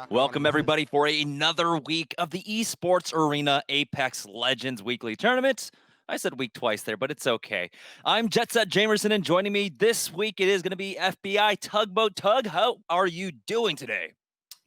Welcome everybody for another week of the Esports Arena Apex Legends Weekly Tournament. I said week twice there, but it's okay. I'm Jet Set Jamerson, and joining me this week it is going to be FBI Tugboat Tug. How are you doing today?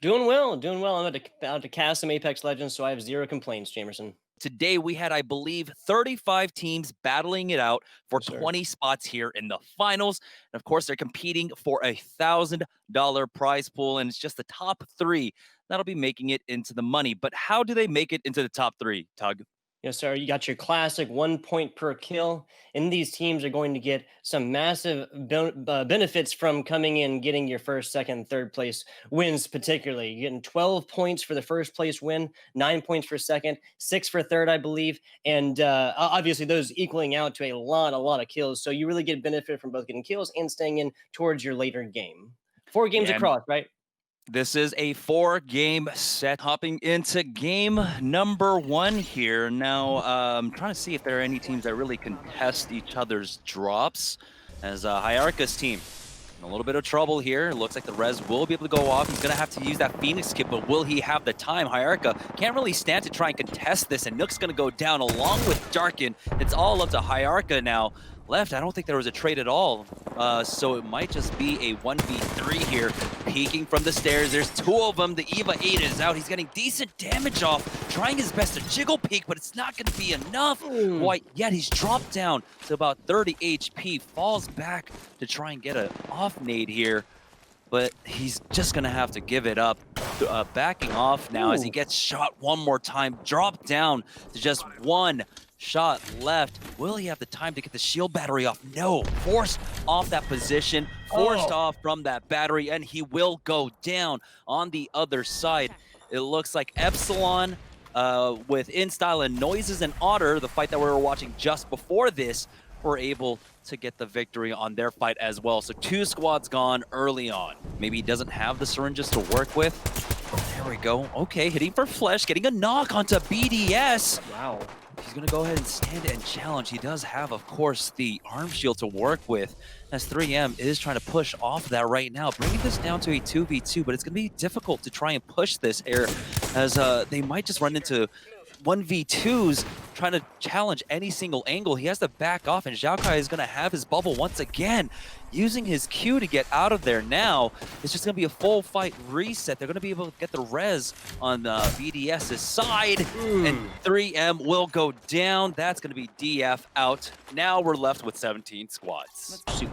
Doing well, doing well. I'm about to cast some Apex Legends, so I have zero complaints, Jamerson. Today we had, I believe, 35 teams battling it out for Yes, sir. 20 spots here in the finals. And of course, they're competing for a $1,000 prize pool, and it's just the top three that'll be making it into the money. But how do they make it into the top three, Tug? Yes, sir. You got your classic 1 point per kill. And these teams are going to get some massive benefits from coming in, getting your first, second, third place wins, particularly. You're getting 12 points for the first place win, 9 points for second, 6 for third, I believe. And obviously, those equaling out to a lot of kills. So you really get benefit from both getting kills and staying in towards your later game. 4 games across, right? This is a 4-game set. Hopping into game number 1 here. Now, I'm trying to see if there are any teams that really contest each other's drops. As Hyarka's team in a little bit of trouble here. It looks like the res will be able to go off. He's going to have to use that Phoenix kit, but will he have the time? Hyarka can't really stand to try and contest this, and Nook's going to go down along with Darkin. It's all up to Hyarka now. Left, I don't think there was a trade at all, so it might just be a 1v3 here. Peeking from the stairs, there's 2 of them. The EVA 8 is out. He's getting decent damage off, trying his best to jiggle peek, but it's not going to be enough. Quite yet. He's dropped down to about 30 HP, falls back to try and get an off nade here, but he's just going to have to give it up. Backing off now as he gets shot one more time, dropped down to just 1 shot left. Will he have the time to get the shield battery off? No. Forced off that position, forced off from that battery, and he will go down on the other side. It looks like Epsilon with InStyle and Noises and Otter, the fight that we were watching just before this, were able to get the victory on their fight as well. So 2 squads gone early on. Maybe he doesn't have the syringes to work with. There we go. Okay, hitting for Flesh, getting a knock onto BDS. Wow. He's going to go ahead and stand and challenge. He does have, of course, the arm shield to work with, as 3M is trying to push off that right now, bringing this down to a 2v2, but it's going to be difficult to try and push this here, as they might just run into 1v2s trying to challenge any single angle. He has to back off, and Xiaokai is going to have his bubble once again, using his Q to get out of there now. It's just going to be a full fight reset. They're going to be able to get the res on BDS's side, and 3M will go down. That's going to be DF out. Now we're left with 17 squads. Shoot.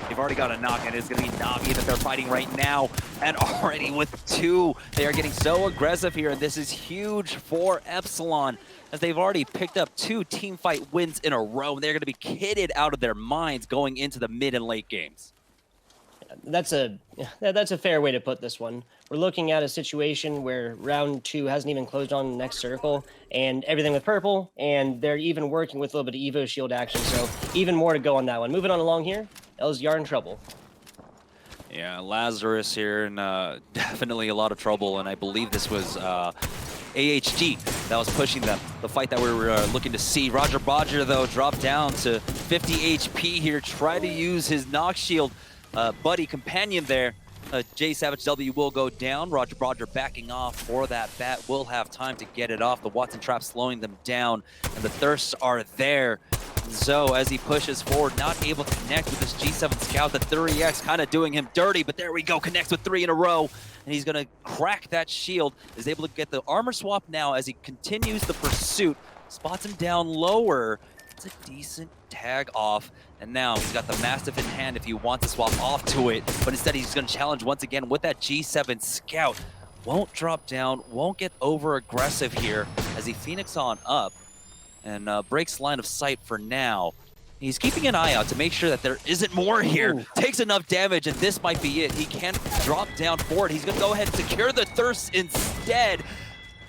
They've already got a knock, and it's going to be Na'Vi that they're fighting right now. And already with 2, they are getting so aggressive here, and this is huge for Epsilon, as they've already picked up 2 team fight wins in a row, and they're going to be kitted out of their minds going into the mid and late games. That's a fair way to put this one. We're looking at a situation where round 2 hasn't even closed on the next circle, and everything with purple, and they're even working with a little bit of Evo shield action, so even more to go on that one. Moving on along here, LZR in trouble. Yeah, Lazarus here, and definitely a lot of trouble, and I believe this was AHG that was pushing them, the fight that we were looking to see. Roger Bodger, though, dropped down to 50 HP here, try to use his knock shield buddy companion there. J Savage W will go down. Roger Bodger backing off for that bat, will have time to get it off. The Watson trap slowing them down, and the thirsts are there. Zo, as he pushes forward, not able to connect with this G7 Scout. The 3X kind of doing him dirty, but there we go, connects with 3 in a row. And he's going to crack that shield, is able to get the armor swap now as he continues the pursuit. Spots him down lower. It's a decent tag off. And now he's got the Mastiff in hand if he wants to swap off to it. But instead he's going to challenge once again with that G7 Scout. Won't drop down, won't get over aggressive here as he Phoenix on up. And breaks line of sight for now. He's keeping an eye out to make sure that there isn't more here. Ooh. Takes enough damage, and this might be it. He can't drop down for it. He's going to go ahead and secure the thirst instead.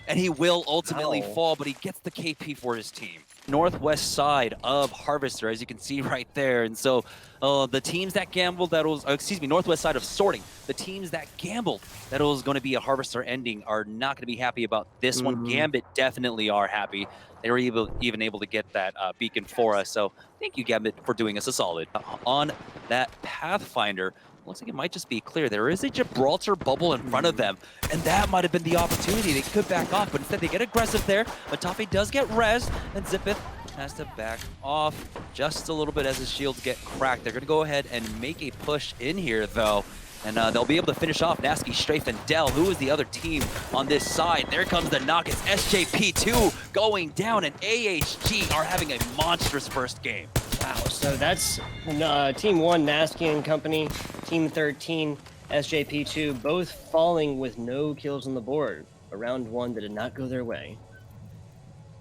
And he will ultimately fall, but he gets the KP for his team. Northwest side of Harvester, as you can see right there. And so the teams that gambled that was, northwest side of Sorting. The teams that gambled that it was going to be a Harvester ending are not going to be happy about this one. Gambit definitely are happy. They were even able to get that beacon for us. So thank you, Gambit, for doing us a solid. On that Pathfinder, looks like it might just be clear. There is a Gibraltar bubble in front of them, and that might have been the opportunity. They could back off, but instead they get aggressive there. Matafe does get rezzed, and Zipith has to back off just a little bit as his shields get cracked. They're going to go ahead and make a push in here, though. And they'll be able to finish off Nasky, Strafe, and Dell. Who is the other team on this side? There comes the knock. It's SJP2 going down, and AHG are having a monstrous first game. Wow, so that's Team 1, Nasky and company, Team 13, SJP2, both falling with no kills on the board. A round 1 that did not go their way.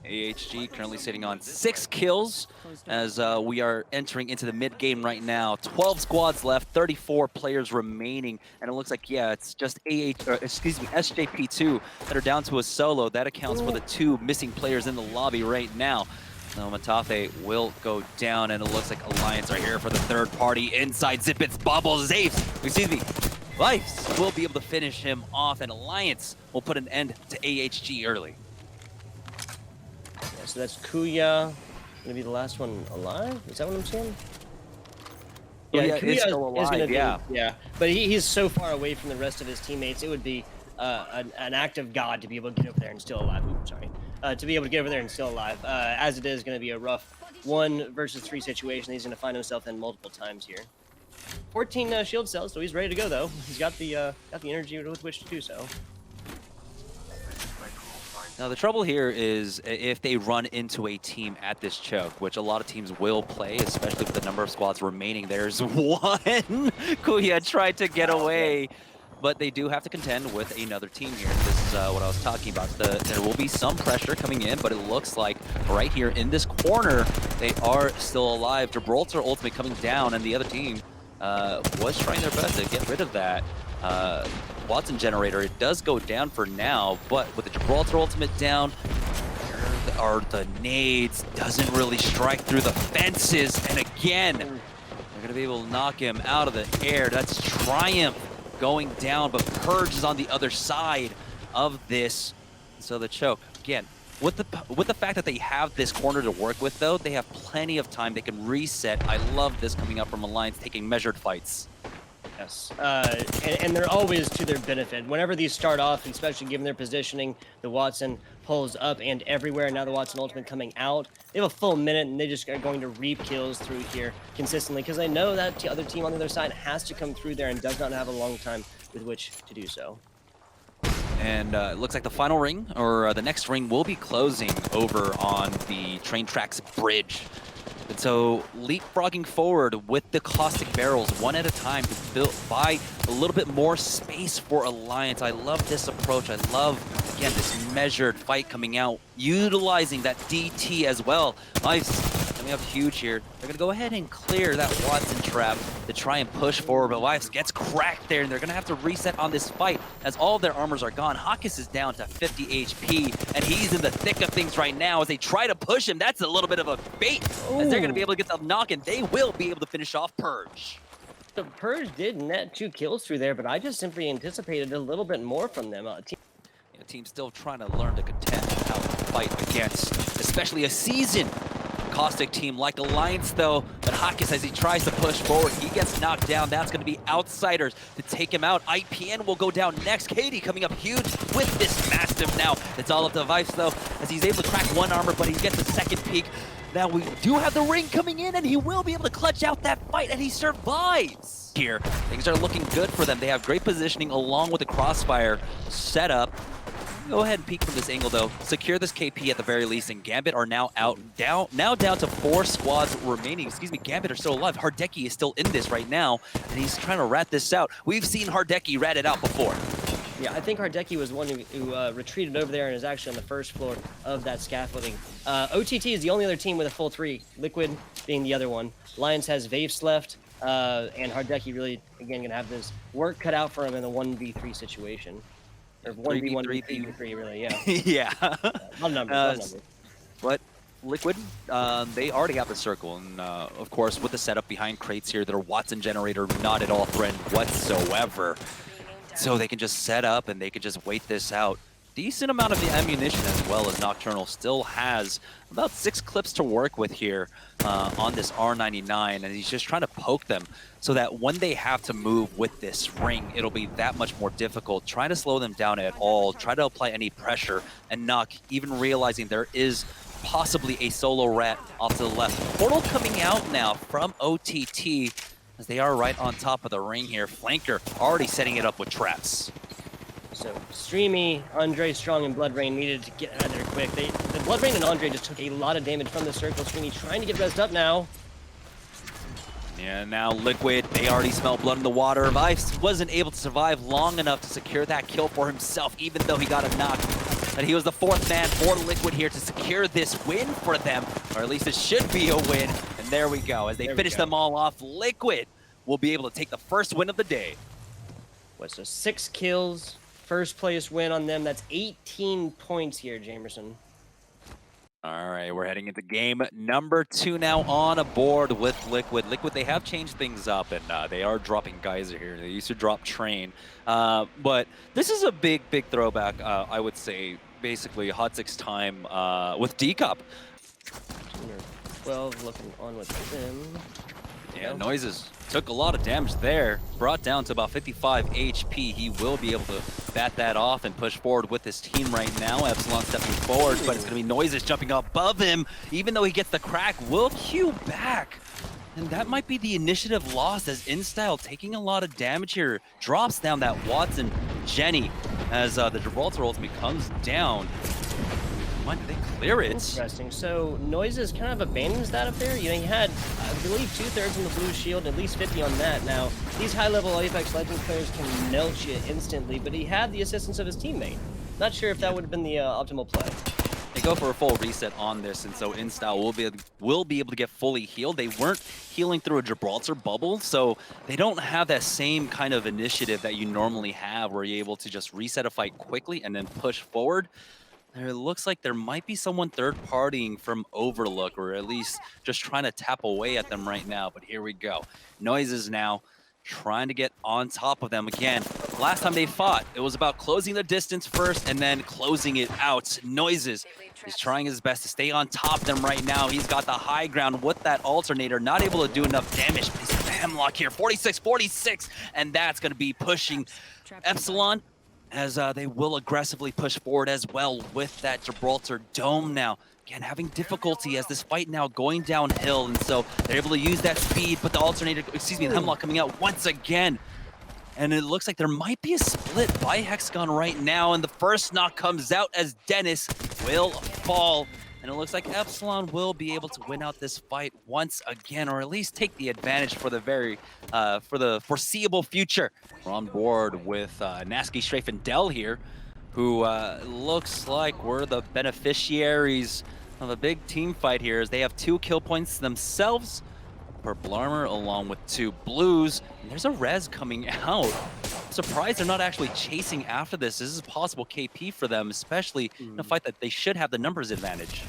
AHG currently sitting on 6 kills as we are entering into the mid-game right now. 12 squads left, 34 players remaining, and it looks like, yeah, it's just SJP2 that are down to a solo. That accounts for the 2 missing players in the lobby right now. So Matafe will go down, and it looks like Alliance are here for the third party inside Zipit's bubble. Vice will be able to finish him off, and Alliance will put an end to AHG early. Yeah, so that's Kuya, gonna be the last one alive? Is that what I'm saying? Yeah, Kuya is still alive, gonna be, yeah. But he's so far away from the rest of his teammates, it would be an act of God to be able to get over there and still alive. Oops, sorry. To be able to get over there and still alive. As it is going to be a rough 1 versus 3 situation. He's going to find himself in multiple times here. 14 shield cells, so he's ready to go though. He's got the energy with which to do so. Now the trouble here is if they run into a team at this choke, which a lot of teams will play, especially with the number of squads remaining. There's one. Kuya tried to get away, but they do have to contend with another team here. This is what I was talking about. There will be some pressure coming in, but it looks like right here in this corner, they are still alive. Gibraltar ultimate coming down, and the other team was trying their best to get rid of that Watson generator. It does go down for now, but with the Gibraltar ultimate down, there are the nades. Doesn't really strike through the fences, and again, they're going to be able to knock him out of the air. That's Triumph going down, but Purge is on the other side of this. So the choke, again, with the fact that they have this corner to work with, though, they have plenty of time. They can reset. I love this coming up from Alliance, taking measured fights. Yes, and they're always to their benefit. Whenever these start off, especially given their positioning, the Watson pulls up and everywhere. Now the Watson ultimate coming out. They have a full minute, and they just are going to reap kills through here consistently because they know that the other team on the other side has to come through there and does not have a long time with which to do so. And it looks like the final ring, or the next ring, will be closing over on the train tracks bridge. And so leapfrogging forward with the caustic barrels one at a time to buy a little bit more space for Alliance. I love this approach. I love, again, this measured fight coming out, utilizing that DT as well. Nice. We have huge here. They're going to go ahead and clear that Watson trap to try and push forward, but Lives gets cracked there, and they're going to have to reset on this fight as all of their armors are gone. Hawkins is down to 50 HP, and he's in the thick of things right now as they try to push him. That's a little bit of a bait, as they're going to be able to get the knock, and they will be able to finish off Purge. So Purge did net 2 kills through there, but I just simply anticipated a little bit more from them. Team's still trying to learn to contend how to fight against, especially a seasoned caustic team like Alliance, though. But Hawkins, as he tries to push forward, he gets knocked down. That's going to be Outsiders to take him out. IPN will go down next. Katie coming up huge with this massive now. It's all up to Vice, though, as he's able to crack one armor, but he gets a second peek. Now we do have the ring coming in, and he will be able to clutch out that fight, and he survives. Here, things are looking good for them. They have great positioning along with the crossfire setup. Go ahead and peek from this angle, though. Secure this KP at the very least, and Gambit are now down to 4 squads remaining. Excuse me, Gambit are still alive. Hardeki is still in this right now, and he's trying to rat this out. We've seen Hardeki rat it out before. Yeah, I think Hardeki was the one who retreated over there and is actually on the first floor of that scaffolding. OTT is the only other team with a full 3, Liquid being the other one. Lions has Vaves left, and Hardeki really, again, going to have this work cut out for him in a 1v3 situation. Or 1v1, 3v3, really, yeah. Yeah. Love numbers. But Liquid, they already have the circle, and of course, with the setup behind crates here, their Watson generator not at all threatened whatsoever. So they can just set up, and they can just wait this out. decent amount of the ammunition as well, as Nocturnal still has about 6 clips to work with here on this R99, and he's just trying to poke them so that when they have to move with this ring, it'll be that much more difficult. Trying to slow them down at all, try to apply any pressure, and Nock even realizing there is possibly a solo rat off to the left. Portal coming out now from OTT, as they are right on top of the ring here. Flanker already setting it up with traps. So Streamy, Andre, Strong, and Blood Rain needed to get out of there quick. The Blood Rain and Andre just took a lot of damage from the circle. Streamy trying to get rezzed up now. Yeah, now Liquid, they already smell blood in the water. Vice wasn't able to survive long enough to secure that kill for himself, even though he got a knock. But he was the 4th man for Liquid here to secure this win for them, or at least it should be a win. And there we go. As they finish them all off, Liquid will be able to take the first win of the day. What's so 6 kills, first place win on them. That's 18 points here, Jamerson. All right, we're heading into game number 2 now on a board with Liquid. Liquid, they have changed things up, and they are dropping Geyser here. They used to drop Train. But this is a big throwback, I would say, basically Hot 6 time with D-Cup. 12 looking on with them. Yeah, Noises took a lot of damage there. Brought down to about 55 HP. He will be able to bat that off and push forward with his team right now. Epsilon stepping forward, but it's going to be Noises jumping above him. Even though he gets the crack, will queue back. And that might be the initiative lost, as InStyle taking a lot of damage here. Drops down that Watson Jenny as the Gibraltar ultimate comes down. When do they clear it? Interesting. So Noises kind of abandons that up there. You know, he had, I believe, 2/3 on the blue shield, at least 50 on that. Now, these high-level Apex Legends players can melt you instantly, but he had the assistance of his teammate. Not sure if that would have been the optimal play. They go for a full reset on this, and so InStyle will be able to get fully healed. They weren't healing through a Gibraltar bubble, so they don't have that same kind of initiative that you normally have, where you're able to just reset a fight quickly and then push forward. It looks like there might be someone third-partying from Overlook, or at least just trying to tap away at them right now. But here we go. Noises now trying to get on top of them again. Last time they fought, it was about closing the distance first and then closing it out. Noises is trying his best to stay on top of them right now. He's got the high ground with that alternator, not able to do enough damage. But he's got the Hemlock here, 46, and that's going to be pushing Epsilon, as they will aggressively push forward as well with that Gibraltar Dome now. Again, having difficulty as this fight now going downhill, and so they're able to use that speed, but the alternator, excuse me, the Hemlock coming out once again. And it looks like there might be a split by Hexagon right now, and the first knock comes out as Dennis will fall. And it looks like Epsilon will be able to win out this fight once again, or at least take the advantage for the foreseeable future. We're on board with Nasky, Strafe, and Dell here, who looks like we're the beneficiaries of a big team fight here, as they have 2 kill points themselves per Blarmer, along with 2 blues. And there's a res coming out. I'm surprised they're not actually chasing after this. This is a possible KP for them, especially in a fight that they should have the numbers advantage.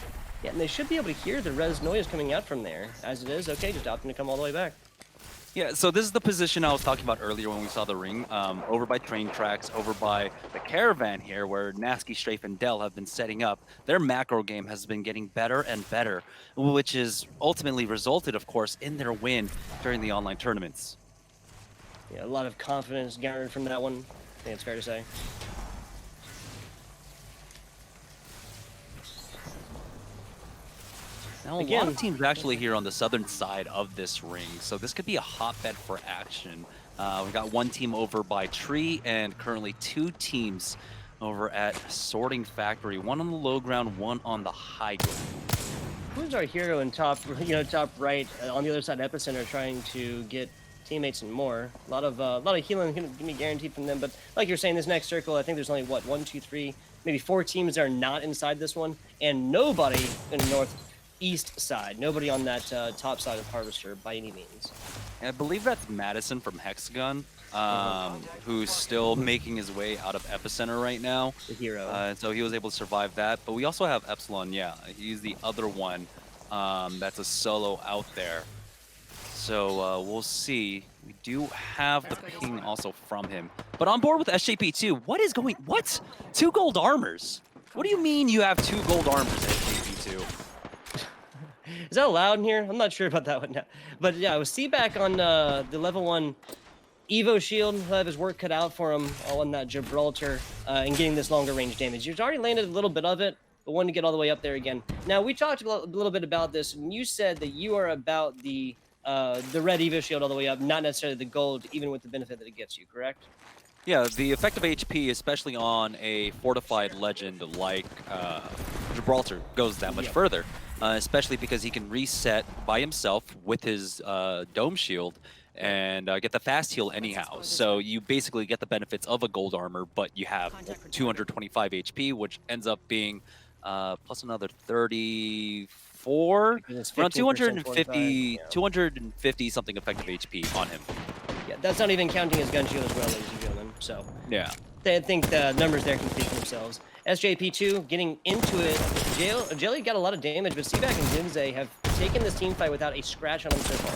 Yeah, and they should be able to hear the res noise coming out from there. As it is, okay, just opting to come all the way back. Yeah, so this is the position I was talking about earlier when we saw the ring, over by train tracks, over by the caravan here, where Nasky, Strafe, and Dell have been setting up. Their macro game has been getting better and better, which has ultimately resulted, of course, in their win during the online tournaments. Yeah, a lot of confidence garnered from that one, I think it's fair to say. Now, a lot of teams actually here on the southern side of this ring, so this could be a hotbed for action. We got 1 team over by Tree, and currently 2 teams over at Sorting Factory. 1 on the low ground, 1 on the high ground. Who's our hero in top, top right, on the other side of Epicenter, trying to get teammates and more. A lot of healing can be guaranteed from them, but like you're saying, this next circle, I think there's only, what, 1, 2, 3, maybe 4 teams that are not inside this one, and nobody in the northeast side. Nobody on that top side of Harvester by any means. I believe that's Madison from Hexagon, who's still making his way out of Epicenter right now. The hero. So he was able to survive that. But we also have Epsilon, yeah. He's the other one that's a solo out there. So we'll see We do have the ping also from him. But on board with SJP2, what? 2 gold armors? What do you mean you have 2 gold armors, SJP2? Is that allowed in here? I'm not sure about that one now. But yeah, I was back on the level 1 Evo shield. He'll have his work cut out for him on that Gibraltar and getting this longer range damage. He's already landed a little bit of it, but wanted to get all the way up there again. Now, we talked a little bit about this, and you said that you are about the red Evo shield all the way up, not necessarily the gold, even with the benefit that it gets you, correct? Yeah, the effective HP, especially on a fortified legend like Gibraltar, goes that much further. Especially because he can reset by himself with his dome shield and get the fast heal anyhow. So you basically get the benefits of a gold armor, but you have 225 HP, which ends up being plus another 34, around 250 something effective HP on him. Yeah, that's not even counting his gun shield as well, ladies and gentlemen. So yeah, I think the numbers there can speak for themselves. SJP2 getting into it. Jelly got a lot of damage, but Seaback and Zinze have taken this team fight without a scratch on them so far.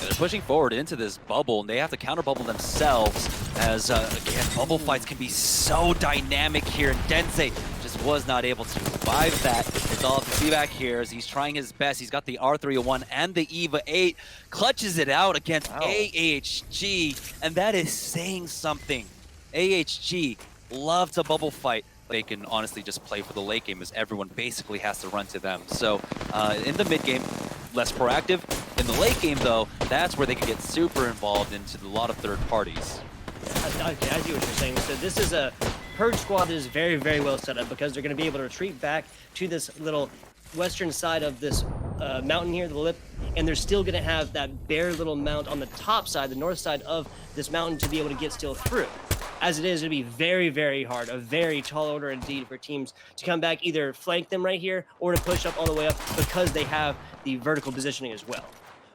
Yeah, they're pushing forward into this bubble, and they have to counter bubble themselves as, again, bubble fights can be so dynamic here, and Denze just was not able to survive that. It's all up to Seaback here as he's trying his best. He's got the R301 and the EVA 8, clutches it out against AHG, and that is saying something. AHG love to bubble fight. They can honestly just play for the late game as everyone basically has to run to them. So in the mid game, less proactive. In the late game, though, that's where they can get super involved into a lot of third parties. Yeah, I see what you're saying. So this is a Purge squad that is very, very well set up because they're going to be able to retreat back to this little western side of this mountain here, the lip, and they're still going to have that bare little mount on the top side, the north side of this mountain, to be able to get still through. As it is, it'll be very, very hard, a very tall order indeed for teams to come back, either flank them right here or to push up all the way up because they have the vertical positioning as well.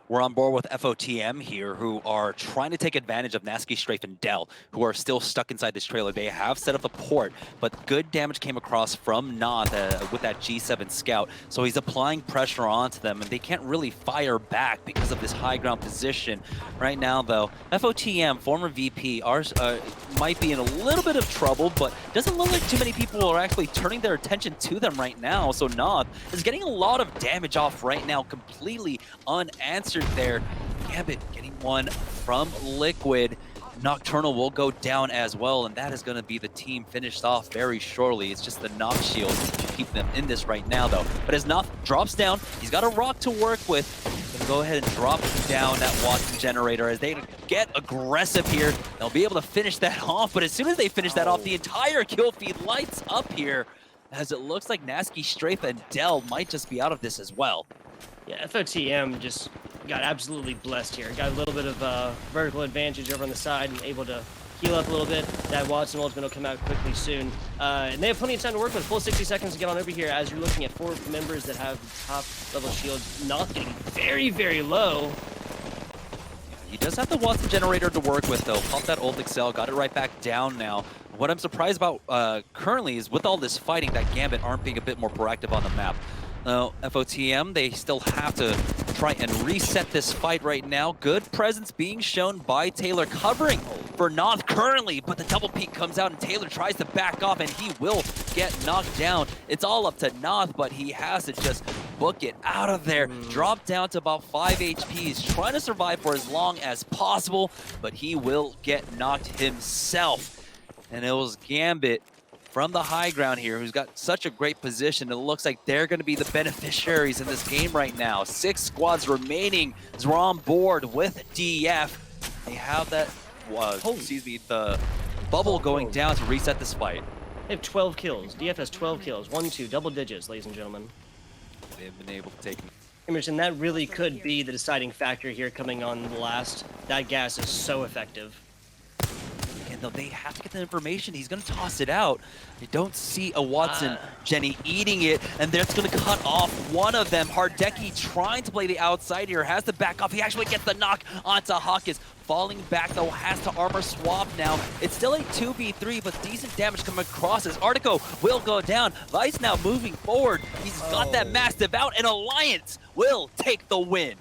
We're on board with FOTM here, who are trying to take advantage of Nasky, Strafe, and Dell, who are still stuck inside this trailer. They have set up the port, but good damage came across from Noth with that G7 scout. So he's applying pressure onto them, and they can't really fire back because of this high ground position. Right now, though, FOTM, former VP, might be in a little bit of trouble, but doesn't look like too many people are actually turning their attention to them right now. So Noth is getting a lot of damage off right now, completely unanswered there. Gambit getting one from Liquid. Nocturnal will go down as well, and that is going to be the team finished off very shortly. It's just the Noct shield to keep them in this right now, though. But as Noct drops down, he's got a rock to work with. Going to go ahead and drop down that Watson generator as they get aggressive here. They'll be able to finish that off, but as soon as they finish that off, the entire kill feed lights up here, as it looks like Nasky, Strafe, and Dell might just be out of this as well. Yeah, FOTM just got absolutely blessed here. Got a little bit of vertical advantage over on the side and able to heal up a little bit. That Watson ultimate will come out quickly soon. And they have plenty of time to work with. Full 60 seconds to get on over here as you're looking at 4 members that have top level shields. Not getting very, very low. He does have the Watson generator to work with, though. Pop that ult Excel, got it right back down now. What I'm surprised about currently is with all this fighting, that Gambit aren't being a bit more proactive on the map. FOTM, they still have to try and reset this fight right now. Good presence being shown by Taylor, covering for Noth currently, but the double peek comes out and Taylor tries to back off and he will get knocked down. It's all up to Noth, but he has to just book it out of there. Drop down to about 5 HP. He's trying to survive for as long as possible, but he will get knocked himself. And it was Gambit from the high ground here, who's got such a great position. It looks like they're going to be the beneficiaries in this game right now. 6 squads remaining as we're on board with DF. They have that, the bubble going down to reset this fight. They have 12 kills. DF has 12 kills. 1, 2, double digits, ladies and gentlemen. They've been able to take... Emerson, that really could be the deciding factor here coming on last. That gas is so effective. Though they have to get the information, he's going to toss it out. You don't see a Watson Jenny eating it, and that's going to cut off one of them. Hardeki trying to play the outside here, has to back off. He actually gets the knock onto Hawkins. Falling back, though, has to armor swap now. It's still a 2v3, but decent damage coming across as Artico will go down. Vice now moving forward. He's got that Mastiff out, and Alliance will take the win.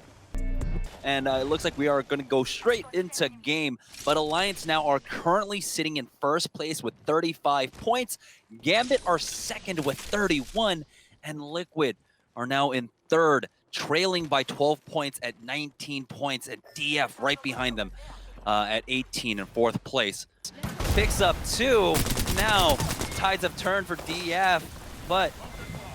and it looks like we are going to go straight into game. But Alliance now are currently sitting in first place with 35 points. Gambit are second with 31, and Liquid are now in third, trailing by 12 points at 19 points, and DF right behind them at 18 in fourth place. Picks up 2. Now, tides have turned for DF, but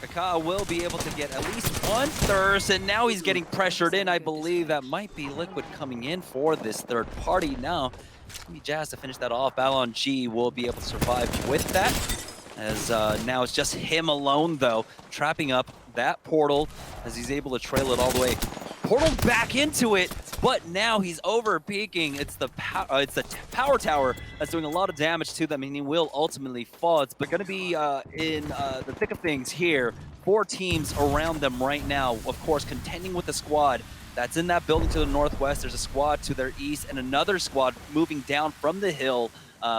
Kaká will be able to get at least one thirst, and now he's getting pressured in. I believe that might be Liquid coming in for this third party. Now, it's going to be Jazz to finish that off. Ballon G will be able to survive with that, as now it's just him alone, though, trapping up that portal as he's able to trail it all the way. Portal back into it, but now he's over peaking. It's the power tower that's doing a lot of damage to them, and he will ultimately fall. It's going to be in the thick of things here. 4 teams around them right now, of course, contending with the squad that's in that building to the northwest. There's a squad to their east and another squad moving down from the hill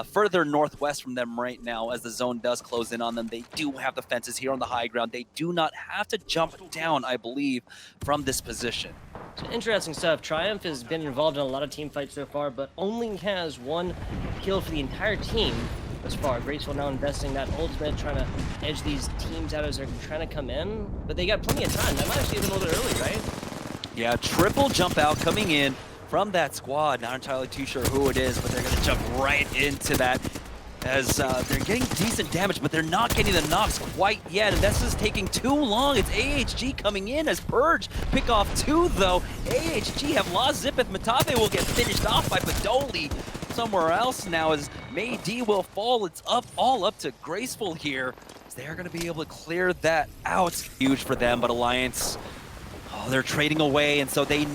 further northwest from them right now as the zone does close in on them. They do have the fences here on the high ground. They do not have to jump down, I believe, from this position. So interesting stuff. Triumph has been involved in a lot of team fights so far, but only has 1 kill for the entire team thus far. Graceful now investing that ultimate, trying to edge these teams out as they're trying to come in, but they got plenty of time. That might actually be a little bit early, right? Yeah, triple jump out coming in from that squad. Not entirely too sure who it is, but they're going to jump right into that as they're getting decent damage, but they're not getting the knocks quite yet, and this is taking too long. It's AHG coming in as Purge pick off 2, though. AHG have lost Zipith. Matabe will get finished off by Padoli somewhere else now as May D will fall. It's all up to Graceful here. They're going to be able to clear that out. Huge for them, but Alliance, they're trading away, and so they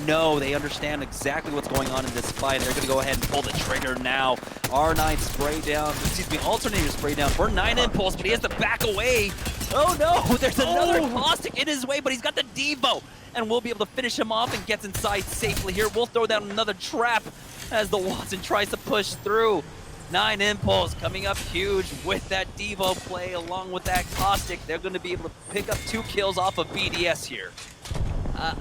understand exactly what's going on in this fight. They're going to go ahead and pull the trigger now. R9 spray down, Alternator spray down for 9 Impulse, but he has to back away. Oh no, there's another Caustic in his way, but he's got the Devo, and we'll be able to finish him off and gets inside safely here. We'll throw down another trap as the Watson tries to push through. 9 Impulse coming up huge with that Devo play along with that Caustic. They're going to be able to pick up 2 kills off of BDS here.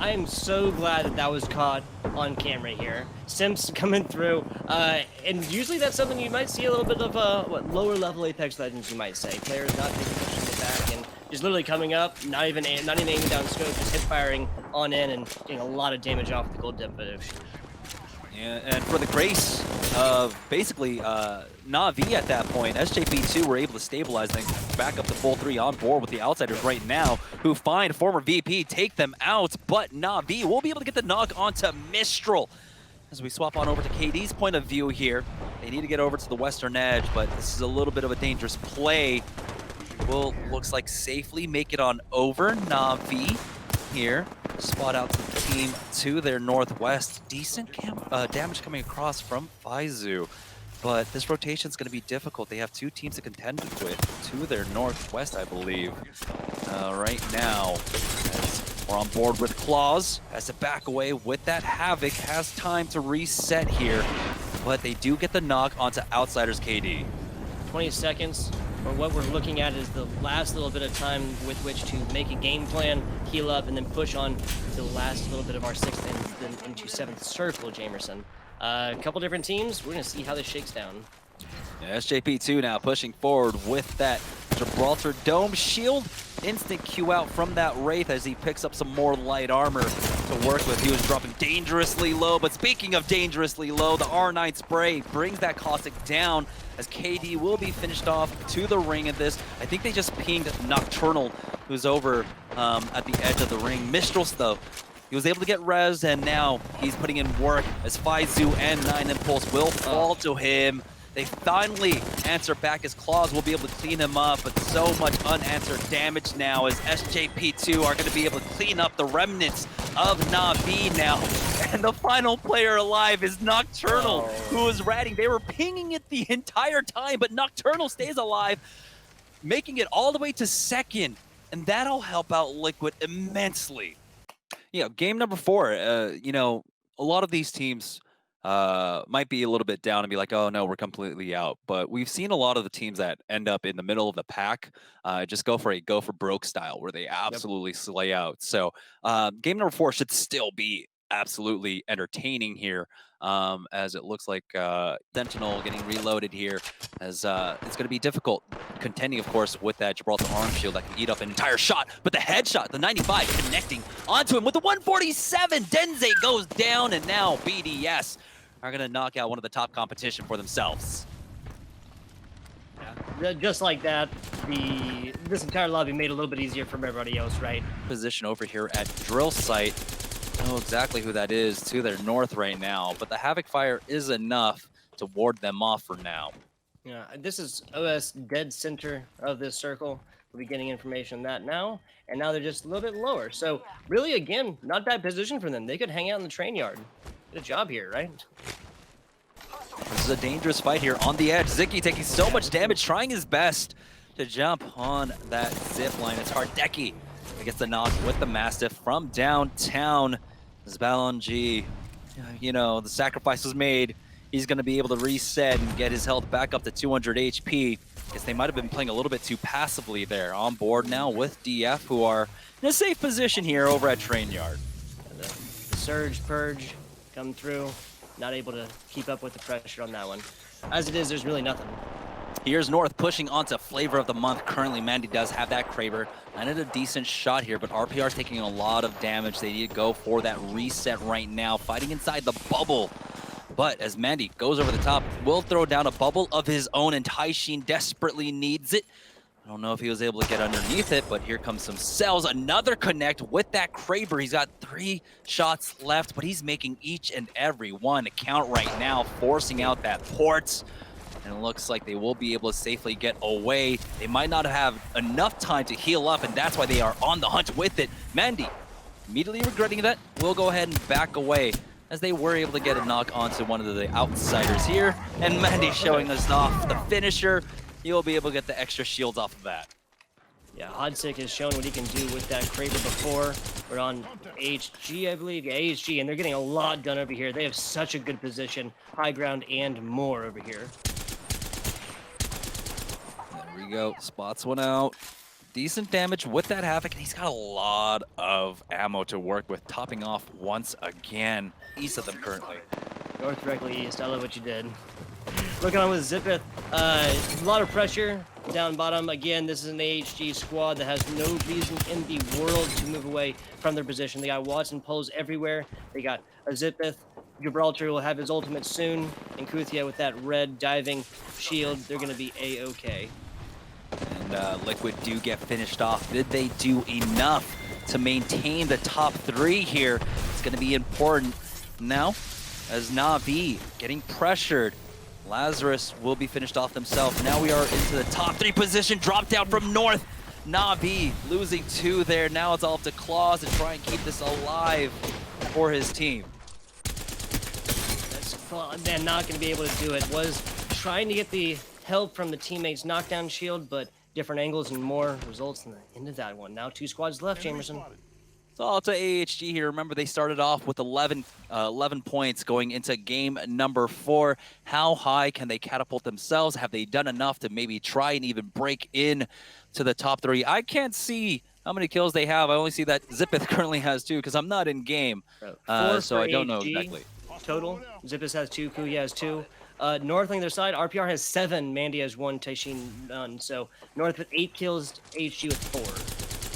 I am so glad that was caught on camera here. Simps coming through, and usually that's something you might see a little bit of, lower level Apex Legends, you might say. Players not taking pushing it back and just literally coming up, not even aiming down scope, just hip firing on in and getting a lot of damage off the gold deposition. Yeah, and for the grace of basically Na'Vi at that point, SJP2 were able to stabilize and back up the full 3 on board with the Outsiders right now, who find former VP, take them out, but Na'Vi will be able to get the knock onto Mistral. As we swap on over to KD's point of view here, they need to get over to the western edge, but this is a little bit of a dangerous play. Will, looks like, safely make it on over. Na'Vi here, spot out the team to their northwest. Decent damage coming across from Faizu, but this rotation is going to be difficult. They have 2 teams to contend with to their northwest, I believe. Right now, as we're on board with Claws, has to back away with that Havoc, has time to reset here, but they do get the knock onto Outsiders KD. 20 seconds. Or what we're looking at is the last little bit of time with which to make a game plan, heal up, and then push on to the last little bit of our 6th and then into 7th circle, Jamerson. A couple different teams. We're going to see how this shakes down. Yeah, SJP2 now pushing forward with that Gibraltar Dome shield. Instant Q out from that Wraith as he picks up some more light armor to work with. He was dropping dangerously low, but speaking of dangerously low, the R9 spray brings that Caustic down as KD will be finished off to the ring of this. I think they just pinged Nocturnal, who's over at the edge of the ring. Mistrals, though, he was able to get res, and now he's putting in work as Faizu and 9 Impulse will fall to him. They finally answer back as Claws will be able to clean him up, but so much unanswered damage now as SJP2 are going to be able to clean up the remnants of Na'Vi now. And the final player alive is Nocturnal, who is ratting. They were pinging it the entire time, but Nocturnal stays alive, making it all the way to 2nd, and that'll help out Liquid immensely. Yeah, game number 4, you know, a lot of these teams might be a little bit down and be like, oh no, we're completely out. But we've seen a lot of the teams that end up in the middle of the pack just go for broke style where they absolutely slay out. So game number 4 should still be absolutely entertaining here, as it looks like Sentinel getting reloaded here, as it's going to be difficult contending, of course, with that Gibraltar arm shield that can eat up an entire shot. But the headshot, the 95 connecting onto him with the 147. Denze goes down, and now BDS are going to knock out one of the top competition for themselves. Yeah, just like that, this entire lobby made it a little bit easier for everybody else, right? Position over here at drill site. Know exactly who that is to their north right now, but the Havoc Fire is enough to ward them off for now. Yeah, this is OS dead center of this circle. We'll be getting information on that now, and now they're just a little bit lower. So really, again, not bad position for them. They could hang out in the train yard. Good job here, right? This is a dangerous fight here on the edge. Ziki taking so much damage, trying his best to jump on that zip line. It's Hardeki that gets the knock with the Mastiff from downtown. Zbalon G, you know, the sacrifice was made. He's going to be able to reset and get his health back up to 200 HP. Guess they might have been playing a little bit too passively there. On board now with DF, who are in a safe position here over at Train Yard. The Surge, Purge come through. Not able to keep up with the pressure on that one. As it is, there's really nothing. Here's North pushing onto Flavor of the Month. Currently, Mandy does have that Kraber. Landed a decent shot here, but RPR's taking a lot of damage. They need to go for that reset right now, fighting inside the bubble. But as Mandy goes over the top, will throw down a bubble of his own, and Taishin desperately needs it. I don't know if he was able to get underneath it, but here comes some cells. Another connect with that Kraber. He's got 3 shots left, but he's making each and every one count right now, forcing out that port. And it looks like they will be able to safely get away. They might not have enough time to heal up, and that's why they are on the hunt with it. Mandy, immediately regretting that, will go ahead and back away, as they were able to get a knock onto one of the outsiders here. And Mandy showing us off the finisher. You'll be able to get the extra shields off of that. Yeah, Hodsik has shown what he can do with that Kraber before. We're on HG, I believe. Yeah, HG, and they're getting a lot done over here. They have such a good position, high ground and more over here. There we go. Spots one out. Decent damage with that Havoc, and he's got a lot of ammo to work with, topping off once again. East of them currently. North directly east. I love what you did. Looking on with Zipith. A lot of pressure down bottom. Again, this is an AHG squad that has no reason in the world to move away from their position. They got Watson pulls everywhere. They got a Zipith. Gibraltar will have his ultimate soon. And Kuthia with that red diving shield. They're going to be A-okay. And Liquid do get finished off. Did they do enough to maintain the top 3 here? It's going to be important. Now, as Na'Vi getting pressured, Lazarus will be finished off themselves. Now we are into the top 3 position. Drop down from North. Na'Vi losing 2 there. Now it's all up to Claws to try and keep this alive for his team. They're not going to be able to do it. Was trying to get the help from the teammates' knockdown shield, but different angles and more results in the end of that one. Now 2 squads left, Jamerson. So all to AHG here. Remember, they started off with 11 points going into game number 4. How high can they catapult themselves? Have they done enough to maybe try and even break in to the top 3? I can't see how many kills they have. I only see that Zipith currently has 2 because I'm not in game. So I don't know exactly. Total. Zipith has 2, Kuya has 2. North on their side, RPR has 7, Mandy has 1, Taishin none. So North with 8 kills, HG with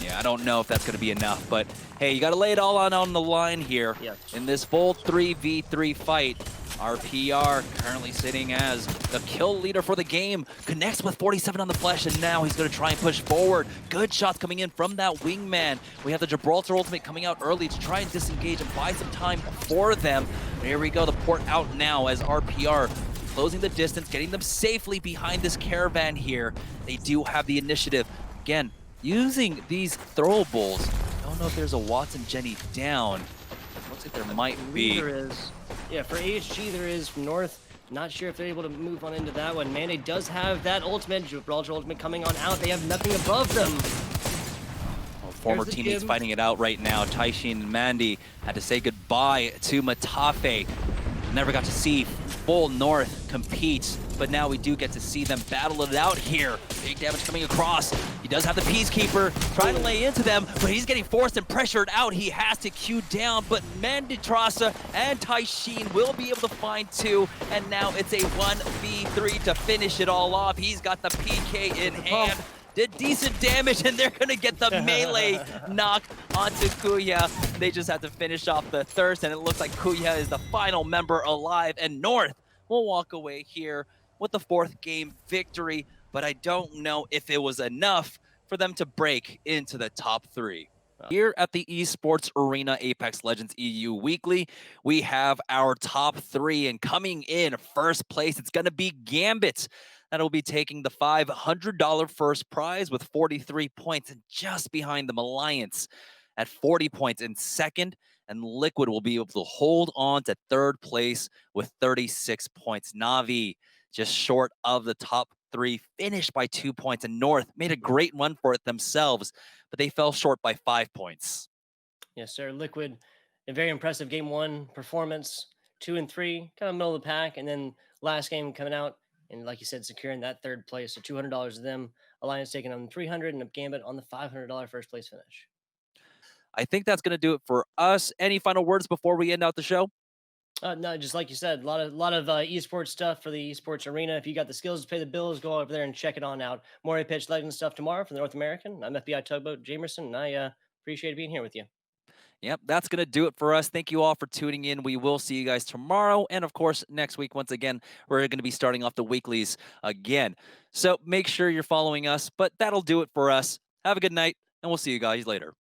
4. Yeah, I don't know if that's going to be enough, but hey, you got to lay it all on the line here. Yes. In this full 3v3 fight. RPR currently sitting as the kill leader for the game. Connects with 47 on the flesh, and now he's going to try and push forward. Good shots coming in from that wingman. We have the Gibraltar ultimate coming out early to try and disengage and buy some time for them. And here we go, the port out now as RPR closing the distance, getting them safely behind this caravan here. They do have the initiative. Again, using these throwables. I don't know if there's a Watson Jenny down. Looks like there might be. There is. Yeah, for AHG there is. North, not sure if they're able to move on into that one. Mane does have that ultimate, Gibraltar ultimate coming on out. They have nothing above them. Well, former teammates fighting it out right now. Taishin and Mandy had to say goodbye to Matafe. Never got to see full North compete, but now we do get to see them battle it out here. Big damage coming across. He does have the Peacekeeper trying to lay into them, but he's getting forced and pressured out. He has to queue down, but Manditrasa and Taishin will be able to find two, and now it's a 1v3 to finish it all off. He's got the PK in hand. Did decent damage, and they're gonna get the melee knocked onto Kuya. They just have to finish off the thirst, and it looks like Kuya is the final member alive, and North will walk away here with the 4th game victory, but I don't know if it was enough for them to break into the top 3. Here at the Esports Arena Apex Legends EU Weekly, we have our top 3, and coming in first place, it's going to be Gambit. That'll be taking the $500 first prize with 43 points, and just behind them, Alliance at 40 points in second, and Liquid will be able to hold on to 3rd place with 36 points. Na'Vi just short of the top 3, finished by 2 points, and North made a great run for it themselves, but they fell short by 5 points. Yes, sir. Liquid, a very impressive game 1 performance. 2 and 3, kind of middle of the pack, and then last game coming out and, like you said, securing that 3rd place. So $200 to them. Alliance taking on 300, and Gambit on the $500 first place finish. I think that's going to do it for us. Any final words before we end out the show? No, just like you said, a lot of esports stuff for the esports arena. If you got the skills to pay the bills, go over there and check it on out. More Pitch Legends stuff tomorrow from the North American. I'm FBI Tugboat Jamerson, and I appreciate being here with you. Yep, that's going to do it for us. Thank you all for tuning in. We will see you guys tomorrow. And of course, next week, once again, we're going to be starting off the weeklies again. So make sure you're following us. But that'll do it for us. Have a good night, and we'll see you guys later.